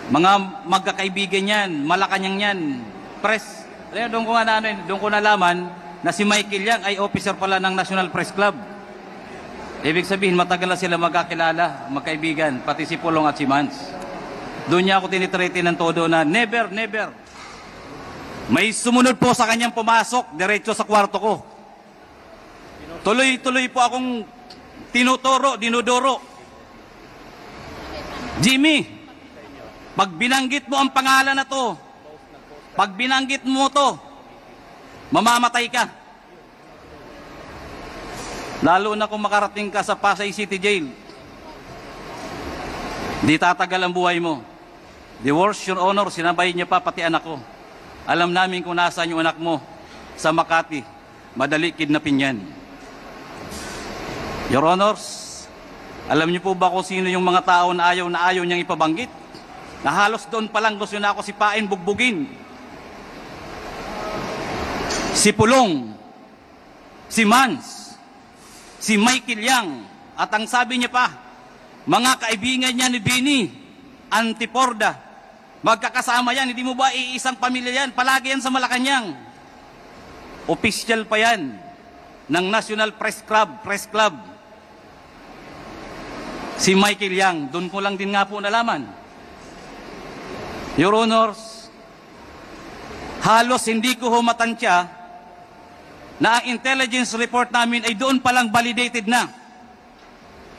Mga magkakaibigan yan, Malacanang yan, press. Doon ko nga doon ko nalaman na si Michael Yang ay officer pala ng National Press Club. Ibig sabihin, matagal na sila magkakilala, magkaibigan, pati si Pulong at si Mans. Doon niya ako tinitrete ng todo na never, never. May sumunod po sa kanyang pumasok, diretso sa kwarto ko. Tuloy-tuloy po akong tinuturo, dinuduro. Jimmy, pag binanggit mo ang pangalan na to, pag binanggit mo to, mamamatay ka. Lalo na kung makarating ka sa Pasay City Jail. Di tatagal ang buhay mo. The worst, Your Honor, sinabay niya pa pati anak ko. Alam namin kung nasaan yung anak mo sa Makati. Madali kidnapin yan. Your Honors, alam niyo po ba kung sino yung mga tao na ayaw niyang ipabanggit? Na halos doon pa lang gusto na ako sipain, bugbugin. Si Pulong, si Mans, si Michael Yang, at ang sabi niya pa, mga kaibigan niya ni Bini, Antiporda, magkakasama yan, hindi mo ba iisang pamilya yan, palagi yan sa Malacanang. Official pa yan ng National Press Club. Si Michael Yang, doon ko lang din nga po nalaman. Your Honors, halos hindi ko humatansya na ang intelligence report namin ay doon palang validated na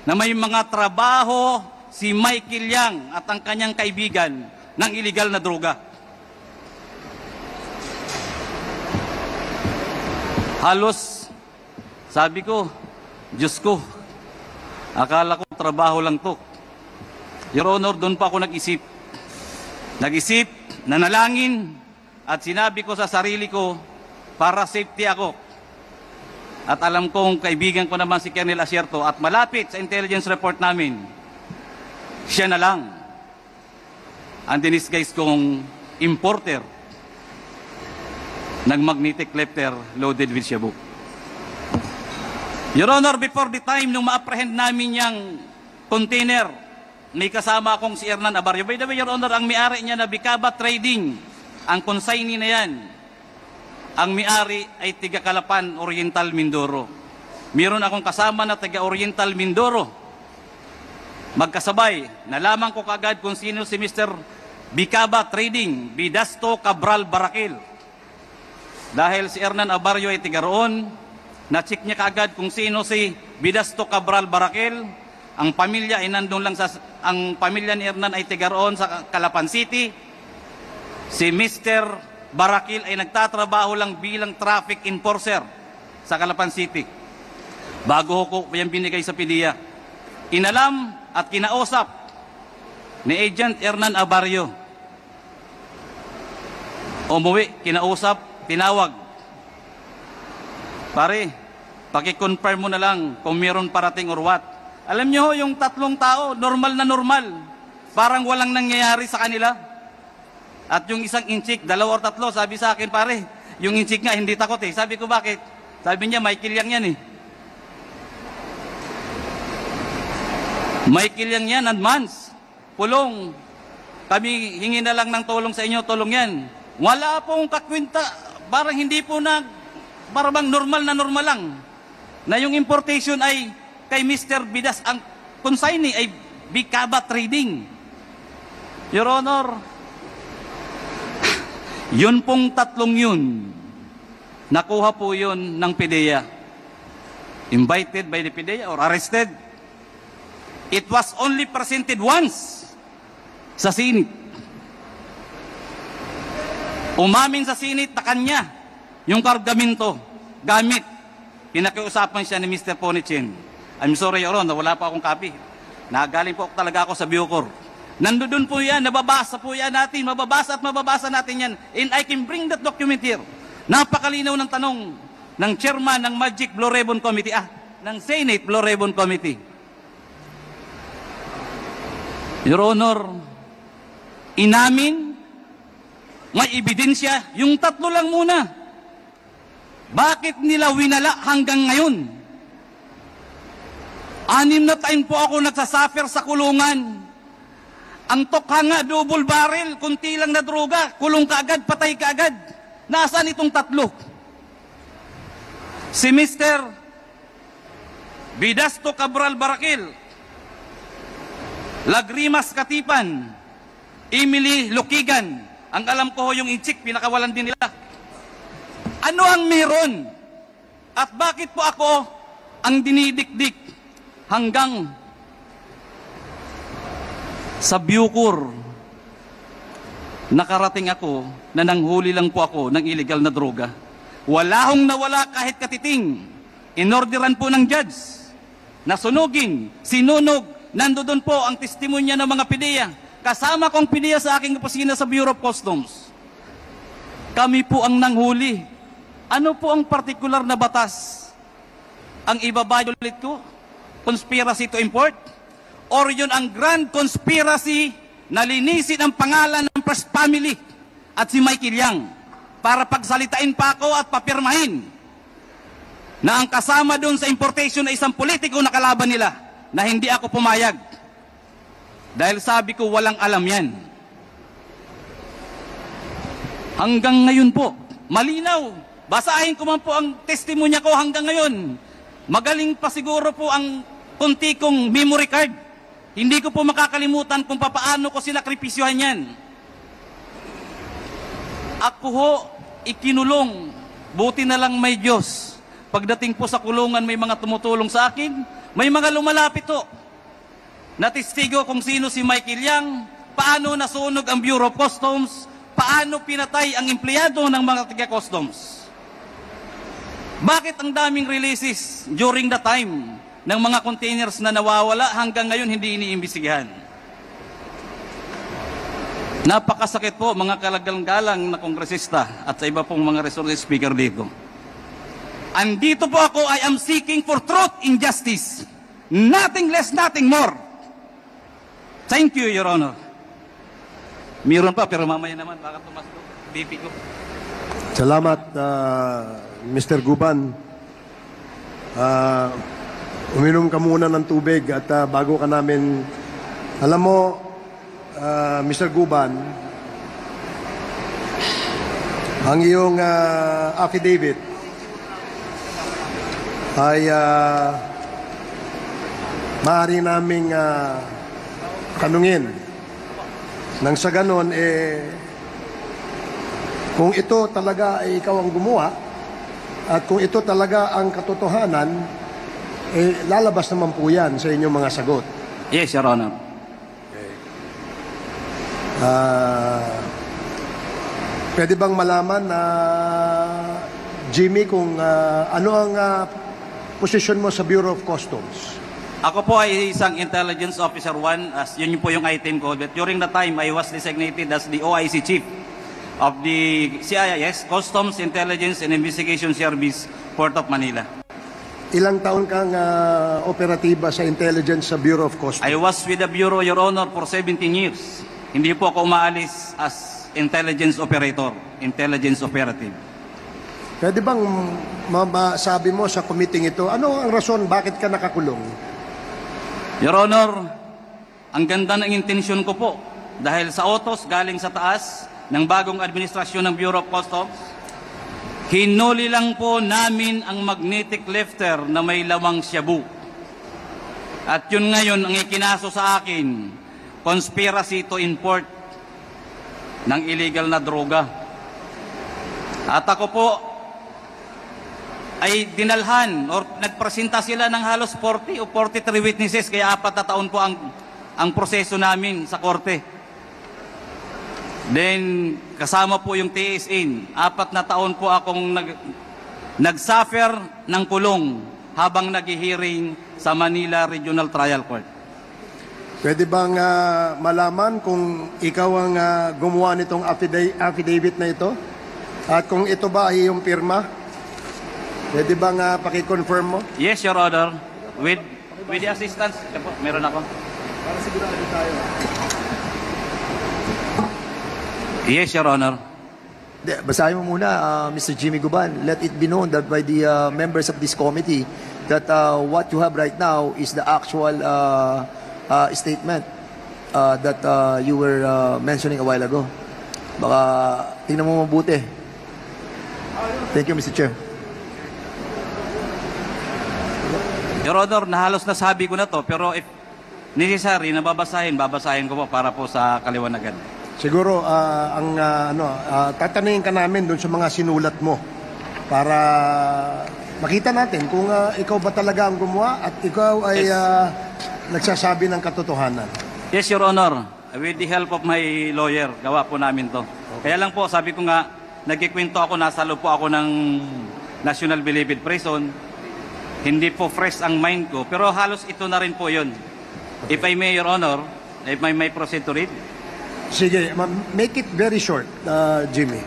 may mga trabaho si Michael Yang at ang kanyang kaibigan ng illegal na droga. Halos, sabi ko, Diyos ko, akala ko trabaho lang to. Your Honor, doon pa ako nag-isip, nanalangin, at sinabi ko sa sarili ko, para safety ako. At alam kong kaibigan ko naman si Colonel Asierto at malapit sa intelligence report namin, siya na lang ang dinisguise kong importer ng magnetic lefter loaded with shabu. Your Honor, before the time nung ma-apprehend namin yung container, may kasama akong si Hernan Abarrio. By the way, Your Honor, ang may-ari niya na Bicaba Trading, ang consignee na yan, ang may-ari ay tiga Calapan, Oriental, Mindoro. Meron akong kasama na tiga Oriental, Mindoro. Magkasabay, nalaman ko kagad kung sino si Mr. Bicaba Trading, Bidasto Cabral Barakil. Dahil si Hernan Abarrio ay tiga roon, na-check niya kagad kung sino si Bidasto Cabral Barakil. Ang pamilya ay nandun lang ang pamilya ni Hernan ay tiga roon sa Calapan City. Si Mr. Barakil ay nagtatrabaho lang bilang traffic enforcer sa Calapan City. Bago ko yung binigay sa PDEA. Inalam at kinausap ni Agent Hernan Abarrio. Umuwi, kinausap, tinawag. Pare, paki-confirm mo na lang kung meron parating or what. Alam nyo, yung tatlong tao, normal na normal. Parang walang nangyayari sa kanila. At yung isang inchik, 2 or 3, sabi sa akin, pare, yung inchik nga, hindi takot eh. Sabi ko, bakit? Sabi niya, Michael Yang yan eh. Michael Yang yan, and Mans, Pulong, kami hingi na lang ng tulong sa inyo, tulong yan. Wala pong kakwinta, parang hindi po parang normal lang. Na yung importation ay kay Mr. Bidas, ang consignee ay Bicaba Trading. Your Honor, yun pong tatlong yun, nakuha po yun ng PDEA. Invited by the PDEA or arrested. It was only presented once sa Senate. Umamin sa Senate na kanya yung kargamento, gamit. Pinakiusapan siya ni Mr. Ponichin. I'm sorry, Your Honor, wala pa akong copy. Nagaling po talaga ako sa Bucor. Nandun po yan, nababasa po yan natin, mababasa at mababasa natin yan. And I can bring that document here. Napakalinaw ng tanong ng chairman ng Magic Blue Ribbon Committee, ng Senate Blue Ribbon Committee. Your Honor, inamin, may ebidensya, yung tatlo lang muna. Bakit nila winala hanggang ngayon? 6 na time po ako nagsasuffer sa kulungan. Ang tokha nga, double barrel, kunti lang na droga, kulong ka agad, patay ka agad. Nasaan itong tatlo? Si Mr. Vidasto Cabral Barakil, Lagrimas Katipan, Emily Lukigan. Ang alam ko yung inchik, pinakawalan din nila. Ano ang meron? At bakit po ako ang dinidikdik hanggang sa Bucor? Nakarating ako na nanghuli lang po ako ng illegal na droga. Wala hong nawala kahit katiting. Inorderan po ng judge na sunugin, sinunog. Nandoon po ang testimonya ng mga PIDEA. Kasama kong PIDEA sa aking opisina sa Bureau of Customs. Kami po ang nanghuli. Ano po ang partikular na batas ang ibabayolate ko? Conspiracy to import? Or yun ang grand conspiracy na linisin ang pangalan ng First Family at si Michael Yang para pagsalitain pa ako at papirmahin na ang kasama doon sa importation ay isang politiko na kalaban nila na hindi ako pumayag. Dahil sabi ko walang alam yan. Hanggang ngayon po, malinaw. Basahin ko man po ang testimonya ko hanggang ngayon. Magaling pa siguro po ang kunti kong memory card. Hindi ko po makakalimutan kung papaano ko sinakripisyohan yan. Ako ho, ikinulong. Buti na lang may Diyos. Pagdating po sa kulungan, may mga tumutulong sa akin. May mga lumalapit ho. Natistigo kung sino si Michael Yang, paano nasunog ang Bureau of Customs, paano pinatay ang empleyado ng mga taga-customs. Bakit ang daming releases during the time ng mga containers na nawawala hanggang ngayon hindi iniimbestigahan? Napakasakit po mga kalagalang-galang na kongresista at sa iba pong mga resource speaker dito. Andito po ako, I am seeking for truth and justice. Nothing less, nothing more. Thank you, Your Honor. Meron pa, pero mamaya naman, baka tumasok. BP ko. Salamat, Mr. Guban. Uminom ka muna ng tubig at bago ka namin... Alam mo, Mr. Guban, ang iyong affidavit ay maaari naming tanungin nang sa ganon kung ito talaga ay ikaw ang gumawa at kung ito talaga ang katotohanan, lalabas naman po yan sa inyong mga sagot. Yes, Your Honor. Okay. Pwede bang malaman na Jimmy kung ano ang posisyon mo sa Bureau of Customs? Ako po ay isang Intelligence Officer 1, as yun po yung item ko. But during the time, I was designated as the OIC Chief of the CIS, Customs Intelligence and Investigation Service, Port of Manila. Ilang taon kang operatiba sa intelligence sa Bureau of Customs? I was with the Bureau, Your Honor, for 17 years. Hindi po ako umaalis as intelligence operator, intelligence operative. Pwede bang masabi mo sa committee ito, ano ang rason bakit ka nakakulong? Your Honor, ang ganda ng intensyon ko po dahil sa utos galing sa taas ng bagong administrasyon ng Bureau of Customs, hinuli lang po namin ang magnetic lifter na may lamang shabu. At yun ngayon ang ikinaso sa akin, conspiracy to import ng illegal na droga. At ako po ay dinalhan or nagpresenta sila ng halos 40 o 43 witnesses, kaya 4 na taon po ang proseso namin sa korte. Then kasama po yung TSN, 4 na taon po akong nagsuffer ng kulong habang nag-hearing sa Manila Regional Trial Court. Pwede bang malaman kung ikaw ang gumawa nitong affidavit na ito? At kung ito ba ay iyong pirma? Pwede bang paki-confirm mo? Yes, Your Honor. With the assistance, meron ako. Para sigurado tayo. Yes, Your Honor. Basahin mo muna, Mr. Jimmy Guban. Let it be known that by the members of this committee that what you have right now is the actual statement. that you were mentioning a while ago. Baka tingnan mo mabuti. Thank you, Mr. Chair. Your Honor, nahalos nasabi ko na to, pero if necessary na babasahin ko po para po sa kaliwanagan. Siguro, tatanungin ka namin doon sa mga sinulat mo para makita natin kung ikaw ba talaga ang gumawa at ikaw ay nagsasabi ng katotohanan. Yes, Your Honor. With the help of my lawyer, gawa po namin to. Kaya lang po, sabi ko nga, nagkikwento ako, nasa loob po ako ng National Bilibid Prison. Hindi po fresh ang mind ko, pero halos ito na rin po yun. If I may, Your Honor, if I may proceed to read. Sige, make it very short, Jimmy.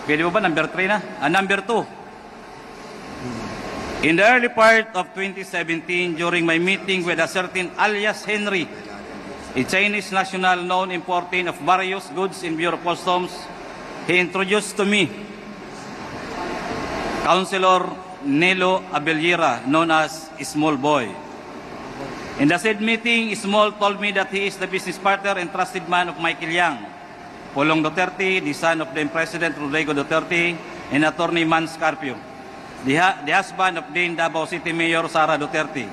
Pwede mo ba number 3 na? Number 2. In the early part of 2017, during my meeting with a certain alias Henry, a Chinese national known importing of various goods in Bureau of Customs, he introduced to me Councilor Nelo Abellira, known as Small Boy. In the said meeting, Small told me that he is the business partner and trusted man of Michael Yang, Pulong Duterte, the son of then President Rodrigo Duterte, and Attorney Man Scarpio, the husband of then Davao City Mayor Sara Duterte.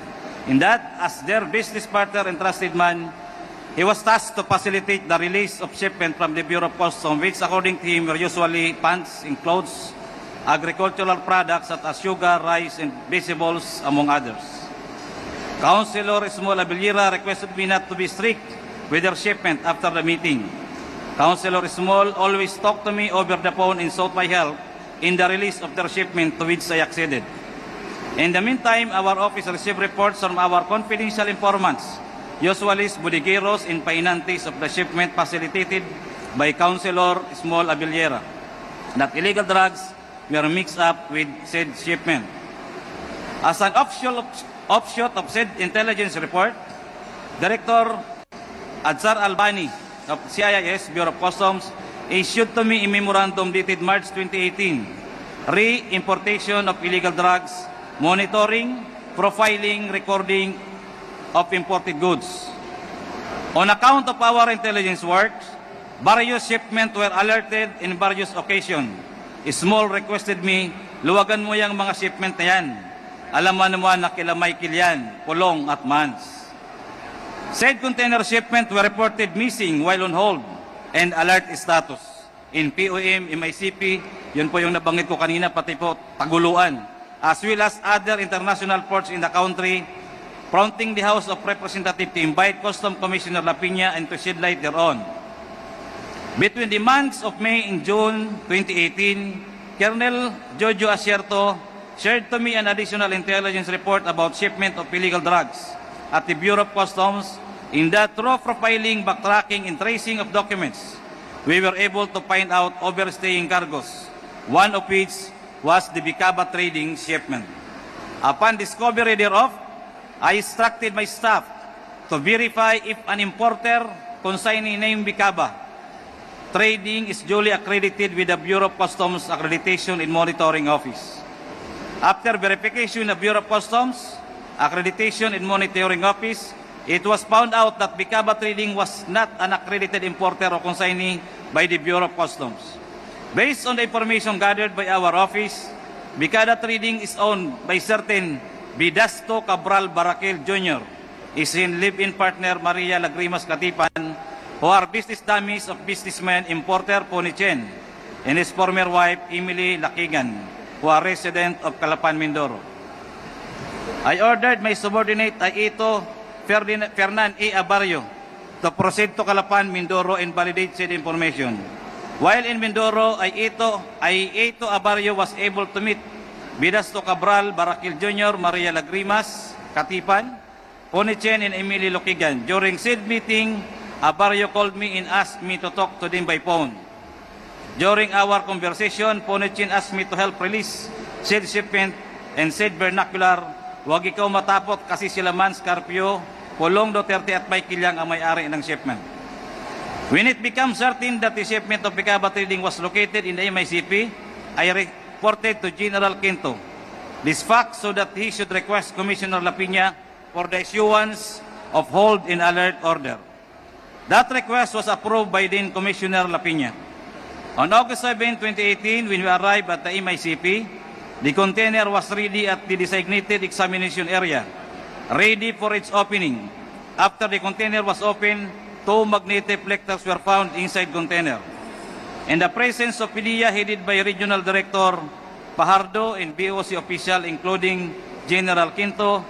In that, as their business partner and trusted man, he was tasked to facilitate the release of shipment from the Bureau of Customs, which according to him were usually pants and clothes, agricultural products such as sugar, rice, and vegetables, among others. Councilor Small Abellira requested me not to be strict with their shipment after the meeting. Councilor Small always talked to me over the phone and sought my help in the release of their shipment, to which I acceded. In the meantime, our office received reports from our confidential informants, usually bodegueros and painantes of the shipment facilitated by Councilor Small Abellira, that illegal drugs were mixed up with said shipment. As an offshoot of said intelligence report, Director Adzar Albani of CIS Bureau of Customs issued to me a memorandum dated March 2018, re-importation of illegal drugs, monitoring, profiling, recording of imported goods. On account of our intelligence work, various shipments were alerted in various occasions. Small requested me, luwagan mo yung mga shipment na yan. Alam mo naman na kila Michael yan, Pulong at Mans. Said container shipment were reported missing while on hold and alert status. In POM, MICP, yun po yung nabanggit ko kanina, pati po Taguluan, as well as other international ports in the country, prompting the House of Representatives to invite Customs Commissioner Lapina and to shed light thereon. Between the months of May and June 2018, Colonel Jojo Asierto shared to me an additional intelligence report about shipment of illegal drugs at the Bureau of Customs. In that, through profiling, backtracking, and tracing of documents, we were able to find out overstaying cargoes, one of which was the Bicaba trading shipment. Upon discovery thereof, I instructed my staff to verify if an importer consigning name Bicaba Trading is duly accredited with the Bureau of Customs Accreditation and Monitoring Office. After verification of Bureau of Customs Accreditation and Monitoring Office, it was found out that Bicaba Trading was not an accredited importer or consignee by the Bureau of Customs. Based on the information gathered by our office, Bicaba Trading is owned by certain Bidasto Cabral Baraquel Jr., his live-in partner Maria Lagrimas Katipan, who are business dummies of businessman importer Pony Chen, and his former wife Emily Lakigan, who are resident of Calapan, Mindoro. I ordered my subordinate Aito Fernan A. Abarrio to proceed to Calapan, Mindoro and validate said information. While in Mindoro, Aito Abarrio was able to meet Bidasto Cabral Baraquel Jr., Maria Lagrimas Katipan, Pony Chen, and Emily Lakigan. During said meeting, Abarrio called me and asked me to talk to them by phone. During our conversation, Pony Chen asked me to help release said shipment and said vernacular, "Huwag ikaw matapot kasi sila Man Scarpio, Pulong Duterte at Michael Yang ang may-ari ng shipment." When it became certain that the shipment of Bicaba Trading was located in the MICP, I reported to General Quinto this fact so that he should request Commissioner Lapina for the issuance of hold and alert order. That request was approved by then Commissioner Lapina. On August 7, 2018, when we arrived at the MICP, the container was ready at the designated examination area, ready for its opening. After the container was opened, 2 magnetic reflectors were found inside container. In the presence of PDEA headed by Regional Director Pajardo and BOC official including General Quinto,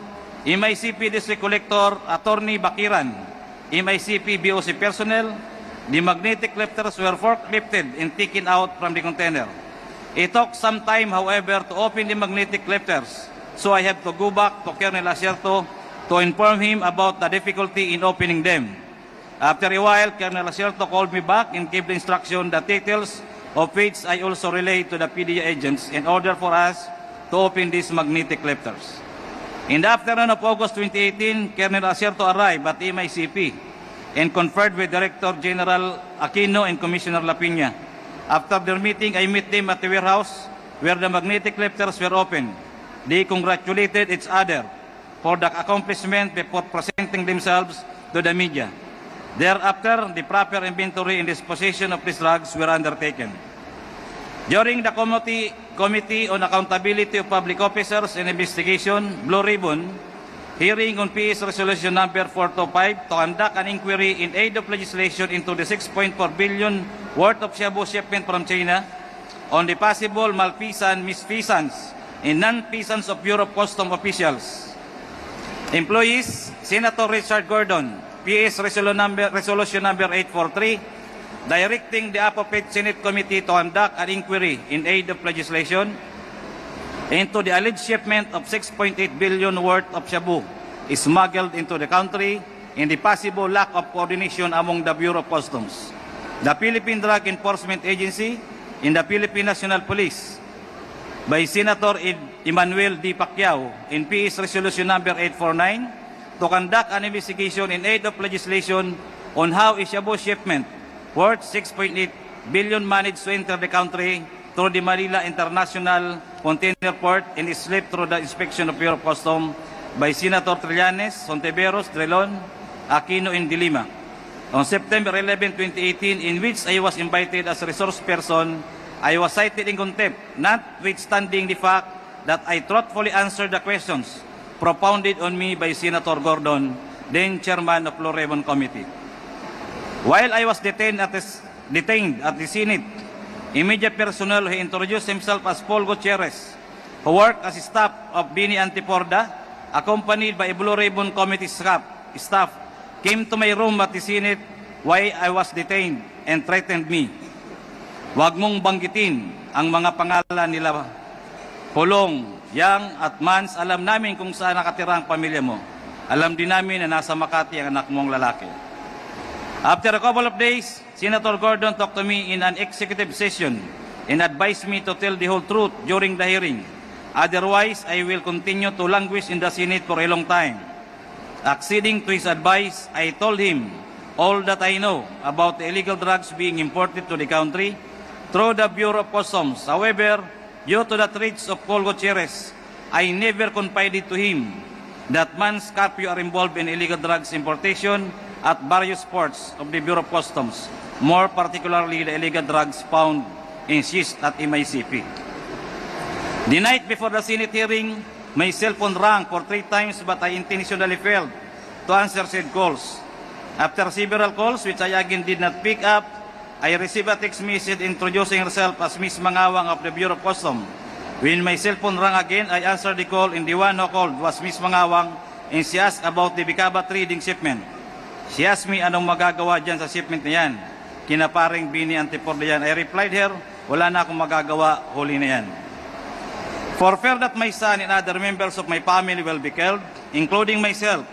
MICP District Collector Attorney Bakiran, MICP BOC personnel, the magnetic reflectors were forklifted and taken out from the container. It took some time, however, to open the magnetic reflectors, so I have to go back to Colonel Acerto to inform him about the difficulty in opening them. After a while, Colonel Acerto called me back and gave the instruction that details of which I also relayed to the PDEA agents in order for us to open these magnetic reflectors. In the afternoon of August 2018, Colonel Acerto arrived at MICP and conferred with Director General Aquino and Commissioner Lapina. After their meeting, I met them at the warehouse where the magnetic reflectors were opened. They congratulated each other for the accomplishment before presenting themselves to the media. Thereafter, the proper inventory and disposition of these drugs were undertaken. During the Committee on Accountability of Public Officers and Investigation, Blue Ribbon, hearing on PS Resolution number 425 to conduct an inquiry in aid of legislation into the 6.4 billion worth of shabu shipment from China on the possible malfeasance, misfeasance, and non-feasance of Bureau of Customs officials. Employees, Senator Richard Gordon, PS Resolution number 843, directing the appropriate Senate Committee to conduct an inquiry in aid of legislation into the alleged shipment of 6.8 billion worth of shabu smuggled into the country and the possible lack of coordination among the Bureau of Customs, the Philippine Drug Enforcement Agency, and the Philippine National Police by Senator Emmanuel D. Pacquiao in PS Resolution number 849 to conduct an investigation in aid of legislation on how a shabu shipment worth 6.8 billion managed to enter the country through the Manila International Container Port and is slipped through the inspection of Bureau of Customs by Senator Trillanes, Hontiveros, Drilon, Aquino, and De Lima on September 11, 2018, in which I was invited as a resource person. I was cited in contempt, notwithstanding the fact that I truthfully answered the questions propounded on me by Senator Gordon, then chairman of Blue Ribbon Committee. While I was detained at the Senate, immediate personnel who introduced himself as Paul Gutierrez, who worked as staff of Bini Antiporda, accompanied by a Blue Ribbon Committee staff, came to my room at the Senate while I was detained and threatened me. Huwag mong banggitin ang mga pangalan nila. Pulong, Yang at Mans, alam namin kung saan nakatira ang pamilya mo. Alam din namin na nasa Makati ang anak mong lalaki. After a couple of days, Senator Gordon talked to me in an executive session and advised me to tell the whole truth during the hearing. Otherwise, I will continue to languish in the Senate for a long time. Acceding to his advice, I told him all that I know about the illegal drugs being imported to the country through the Bureau of Customs. However, due to the threats of Paul Gutierrez, I never confided to him that Mans Carpio are involved in illegal drugs importation at various ports of the Bureau of Customs, more particularly the illegal drugs found in SIS at MICP. The night before the Senate hearing, my cell phone rang for 3 times but I intentionally failed to answer said calls. After several calls, which I again did not pick up, I received a text message introducing herself as Miss Mangawang of the Bureau of Customs. When my cell phone rang again, I answered the call and the one who called was Miss Mangawang and she asked about the Bicaba trading shipment. She asked me anong magagawa dyan sa shipment na yan. Kinaparing Bini Antiporda yan. I replied her, wala na akong magagawa, huli na yan. For fear that my son and other members of my family will be killed, including myself,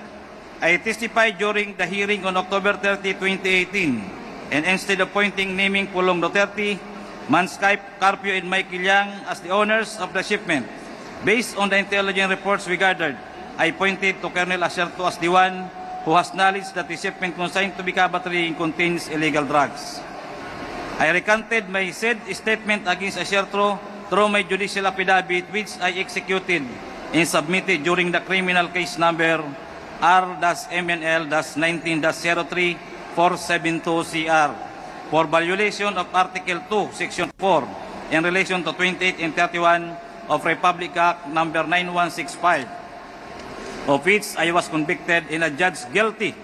I testified during the hearing on October 30, 2018, and instead of naming Pulong Duterte, Mans Carpio and Michael Yang as the owners of the shipment, based on the intelligence reports we gathered, I pointed to Colonel Acerto as the one who has knowledge that the shipment consigned to Bicaba trading contains illegal drugs. I recanted my said statement against Acerto through my judicial affidavit, which I executed and submitted during the criminal case number R-MNL-19-03-472 CR for violation of Article 2, Section 4 in relation to 28 and 31 of Republic Act number 9165, of which I was convicted and adjudged guilty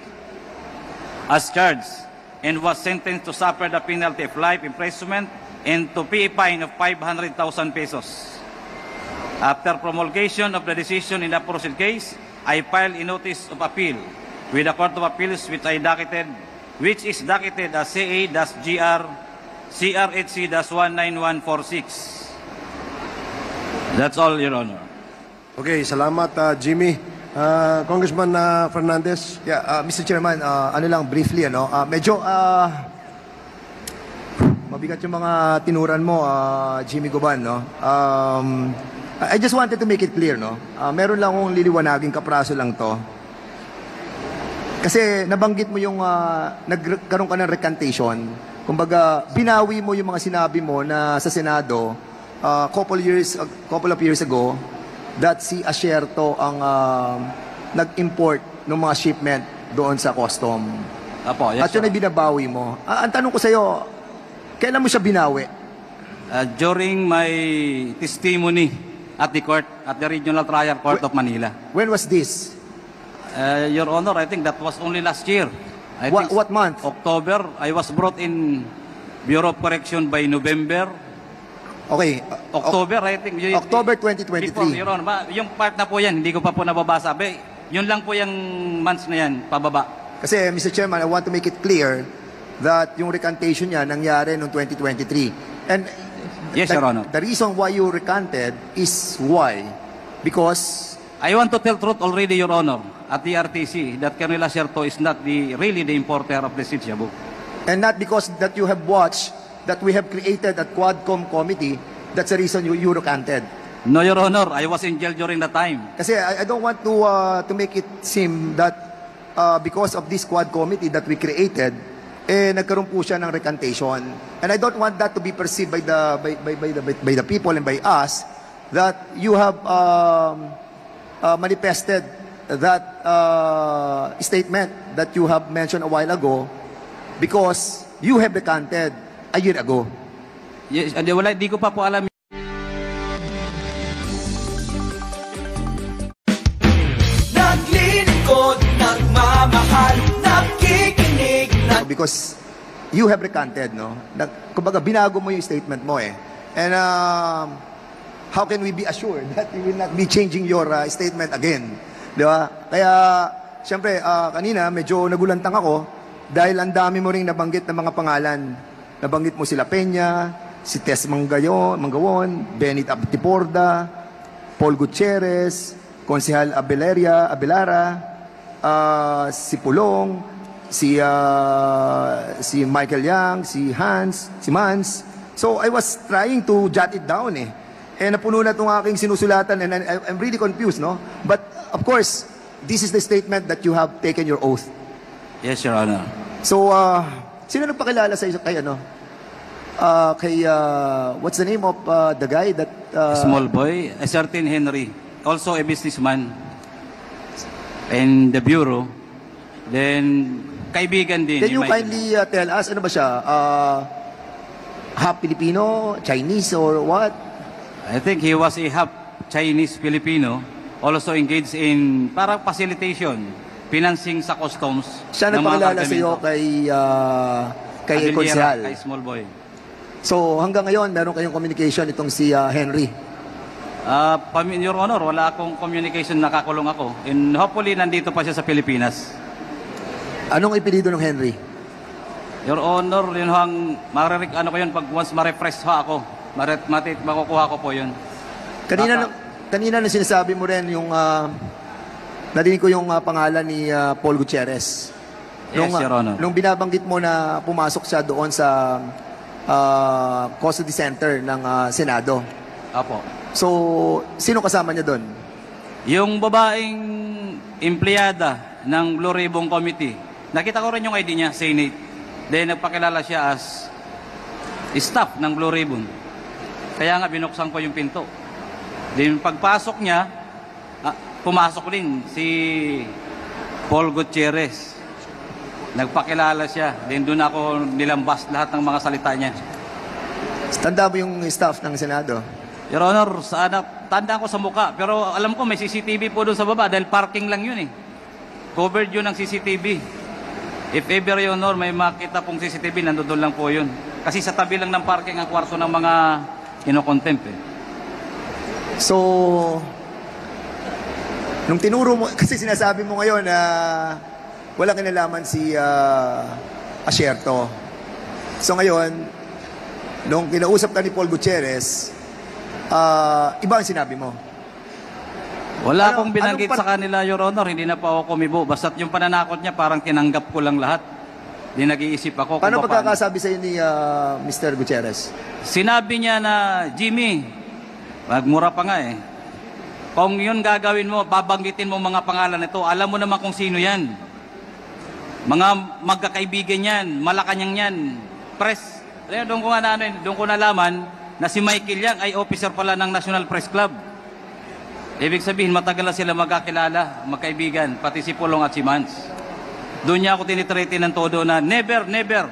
as charged and was sentenced to suffer the penalty of life imprisonment and to pay a fine of 500,000 pesos. After promulgation of the decision in the aforesaid case, I filed a notice of appeal with the Court of Appeals which is docketed as CA-GR CRHC-19146. That's all, Your Honor. Okay, salamat Jimmy. Congressman Fernandez. Yeah, Mr. Chairman, ano lang briefly medyo mabigat yung mga tinuran mo, Jimmy Goban, no. I just wanted to make it clear, no. Meron lang akong liliwanagin, kapraso lang to. Kasi nabanggit mo yung nagkaroon ka ng recantation. Kumbaga, binawi mo yung mga sinabi mo na sa Senado couple of years ago that si Asierto ang nag-import ng mga shipment doon sa custom. Apo, yes, At yun ay binabawi mo. Ang tanong ko sa'yo, kailan mo siya binawi? During my testimony at the court, at the Regional Trial Court of Manila. When was this? Your Honor, I think that was only last year. I think What month? October. I was brought in Bureau of Correction by November. Okay. October, I think. October Before, 2023. Your Honor, yung part na po yan, hindi ko pa po nababasa. Yun lang po yung months na yan, pababa. Kasi, Mr. Chairman, I want to make it clear that yung recantation niya nangyari noong 2023. And Yes, Your Honor. the reason why you recanted is why? Because I want to tell truth already, Your Honor, at the RTC, that Colonel Asierto is not really the importer of the Sid Shabu. and not because that you have watched that we have created a Quadcom committee, that's the reason you recanted. No, Your Honor, I was in jail during that time. Kasi I don't want to make it seem that because of this Quad committee that we created, nagkaroon po siya ng recantation. And I don't want that to be perceived by the people and by us that you have manifested that statement that you have mentioned a while ago because you have recanted a year ago. Yes, di ko pa po alam. Naglilingkod, nagmamahal, nakikinig, Because you have recanted, no? Kumbaga, binago mo yung statement mo And how can we be assured that you will not be changing your statement again? Di ba? Kaya, siyempre, kanina, medyo nagulantang ako dahil ang dami mo ring nabanggit ng mga pangalan. Nabanggit mo sila Peña, si Tess Mangawon, Benit Abtiporda, Paul Gutierrez, Konsehal Abelara, si Pulong, si Michael Yang, si Hans, si Mans. So I was trying to jot it down napuno na itong aking sinusulatan and I'm really confused, no? But of course, this is the statement that you have taken your oath. Yes, Your Honor. So, sino nagpakilala sa what's the name of the guy that... Small boy, a certain Henry, also a businessman in the Bureau. Then, kaibigan din. Can you ni Michael. kindly tell us, ano ba siya? Half Filipino, Chinese, or what? I think he was a half Chinese-Filipino, also engaged in parang facilitation, financing sa customs. Siya ng mga nagpakilala sa iyo kargamento. kay Aguilera, Konsehal. kay Small Boy. So, hanggang ngayon, meron kayong communication itong si Henry. Your Honor, wala akong communication, nakakulong ako. And hopefully, nandito pa siya sa Pilipinas. Anong ipilido ng Henry? Your Honor, yun hang, ano ko yun, pag once ma-refresh ako, makukuha ko po yun. Kanina na sinasabi mo rin yung, narinig ko yung pangalan ni Paul Gutierrez. Yes, Your Honor. Nung binabanggit mo na pumasok siya doon sa custody center ng Senado. Apo. So, sino kasama niya doon? Yung babaeng empleyada ng Blue Ribbon Committee, nakita ko rin yung ID niya, Senate. Then nagpakilala siya as staff ng Blue Ribbon. Kaya nga binuksan ko yung pinto. Then pagpasok niya, pumasok din si Paul Gutierrez. Nagpakilala siya. Then doon ako nilambas lahat ng mga salita niya. Tanda mo yung staff ng Senado? Your Honor, tanda ko sa muka. Pero alam ko may CCTV po doon sa baba dahil parking lang yun eh. Covered yun ng CCTV. If ever, Your Honor, may makita pong CCTV, nandoon lang po yun. Kasi sa tabi lang ng parking ang kwarto ng mga kinokontempt eh. So, nung tinuro mo, kasi sinasabi mo ngayon na walang kinalaman si Asierto. So ngayon, nung kinausap ka ni Paul Gutierrez, iba ang sinabi mo. Wala Ano- akong binanggit anong sa kanila, Your Honor. Hindi na pa ako kumibo. Basta't yung pananakot niya, parang tinanggap ko lang lahat. Di nag-iisip ako kung Paano paano. pagkakasabi sa'yo ni Mr. Gutierrez? Sinabi niya na, Jimmy, magmura pa nga eh. Kung yun gagawin mo, babanggitin mo mga pangalan nito, alam mo naman kung sino yan. Mga magkakaibigan yan, Malacanang yan, press. Doon ko nga doon ko nalaman na si Michael Yang ay officer pala ng National Press Club. Ibig sabihin, matagal na sila magkakilala, magkaibigan, pati si Pulong at si Mans. Doon niya ako tinitrete ng todo na never, never